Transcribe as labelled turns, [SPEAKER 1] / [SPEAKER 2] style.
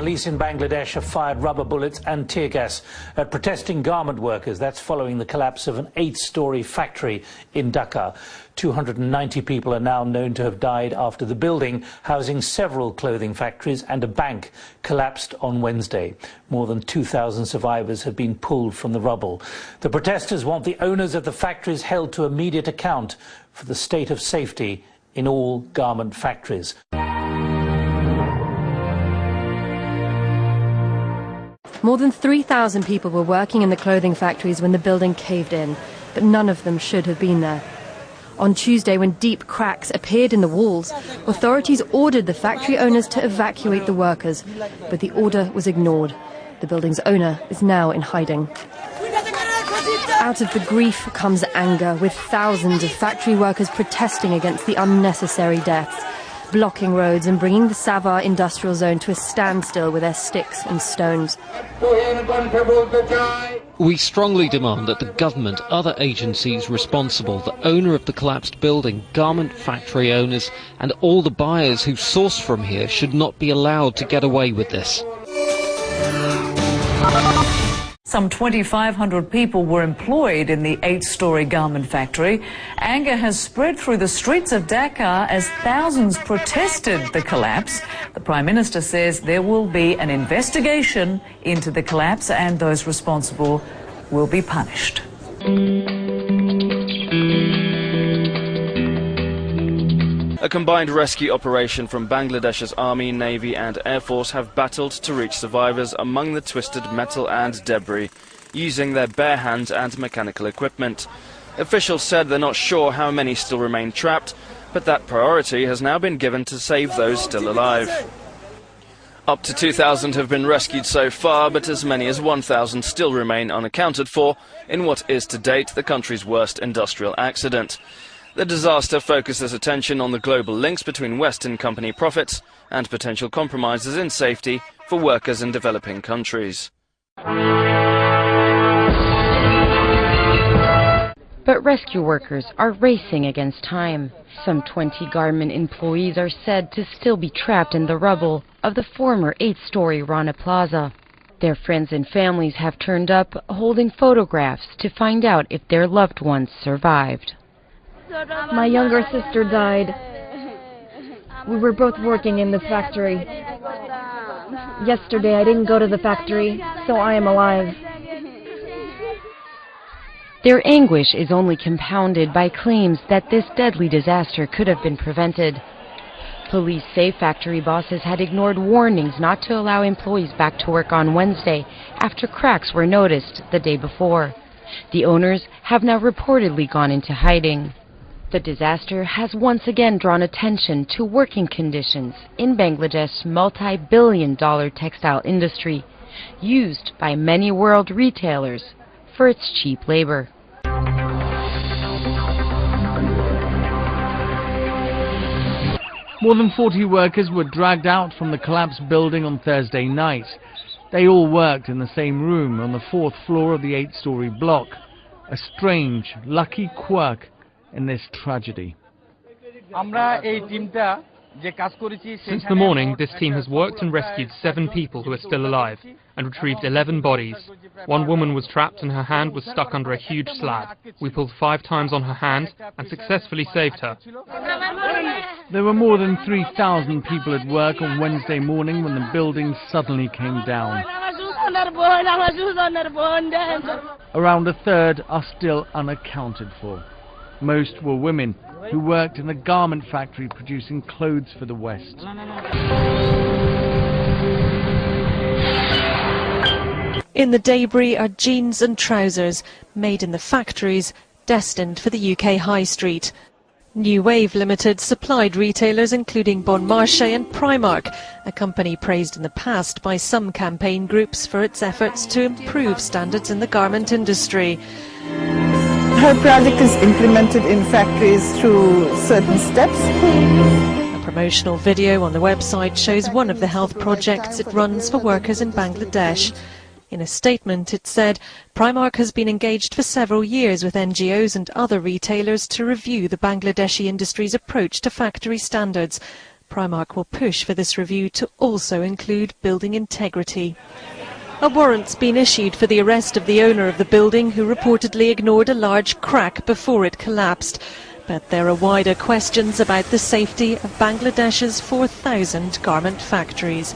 [SPEAKER 1] Police in Bangladesh have fired rubber bullets and tear gas at protesting garment workers. That's following the collapse of an 8-story factory in Dhaka. 290 people are now known to have died after the building, housing several clothing factories and a bank, collapsed on Wednesday. More than 2,000 survivors have been pulled from the rubble. The protesters want the owners of the factories held to immediate account for the state of safety in all garment factories.
[SPEAKER 2] More than 3,000 people were working in the clothing factories when the building caved in, but none of them should have been there. On Tuesday, when deep cracks appeared in the walls, authorities ordered the factory owners to evacuate the workers, but the order was ignored. The building's owner is now in hiding. Out of the grief comes anger, with thousands of factory workers protesting against the unnecessary deaths, blocking roads and bringing the Savar industrial zone to a standstill with their sticks and stones.
[SPEAKER 3] We strongly demand that the government, other agencies responsible, the owner of the collapsed building, garment factory owners and all the buyers who source from here should not be allowed to get away with this.
[SPEAKER 4] Some 2,500 people were employed in the 8-story garment factory. Anger has spread through the streets of Dhaka as thousands protested the collapse. The Prime Minister says there will be an investigation into the collapse and those responsible will be punished.
[SPEAKER 5] A combined rescue operation from Bangladesh's Army, Navy and Air Force have battled to reach survivors among the twisted metal and debris, using their bare hands and mechanical equipment. Officials said they're not sure how many still remain trapped, but that priority has now been given to save those still alive. Up to 2,000 have been rescued so far, but as many as 1,000 still remain unaccounted for in what is to date the country's worst industrial accident. The disaster focuses attention on the global links between Western company profits and potential compromises in safety for workers in developing countries.
[SPEAKER 6] But rescue workers are racing against time. Some 20 garment employees are said to still be trapped in the rubble of the former 8-story Rana Plaza. Their friends and families have turned up holding photographs to find out if their loved ones survived.
[SPEAKER 7] My younger sister died. We were both working in the factory. Yesterday I didn't go to the factory, so I am alive.
[SPEAKER 6] Their anguish is only compounded by claims that this deadly disaster could have been prevented. Police say factory bosses had ignored warnings not to allow employees back to work on Wednesday after cracks were noticed the day before. The owners have now reportedly gone into hiding. The disaster has once again drawn attention to working conditions in Bangladesh's multi-billion-dollar textile industry, used by many world retailers for its cheap labor.
[SPEAKER 8] More than 40 workers were dragged out from the collapsed building on Thursday night. They all worked in the same room on the 4th floor of the 8-story block. A strange, lucky quirk in this tragedy.
[SPEAKER 9] Since the morning, this team has worked and rescued 7 people who are still alive and retrieved 11 bodies. One woman was trapped and her hand was stuck under a huge slab. We pulled 5 times on her hand and successfully saved her.
[SPEAKER 8] There were more than 3,000 people at work on Wednesday morning when the building suddenly came down. Around a third are still unaccounted for. Most were women who worked in a garment factory producing clothes for the West.
[SPEAKER 10] In the debris are jeans and trousers made in the factories destined for the UK High Street. New Wave Limited supplied retailers including Bon Marché and Primark, a company praised in the past by some campaign groups for its efforts to improve standards in the garment industry.
[SPEAKER 11] Her project is implemented in factories through certain steps.
[SPEAKER 10] A promotional video on the website shows one of the health projects it runs for workers in Bangladesh. In a statement, it said Primark has been engaged for several years with NGOs and other retailers to review the Bangladeshi industry's approach to factory standards. Primark will push for this review to also include building integrity. A warrant's been issued for the arrest of the owner of the building, who reportedly ignored a large crack before it collapsed. But there are wider questions about the safety of Bangladesh's 4,000 garment factories.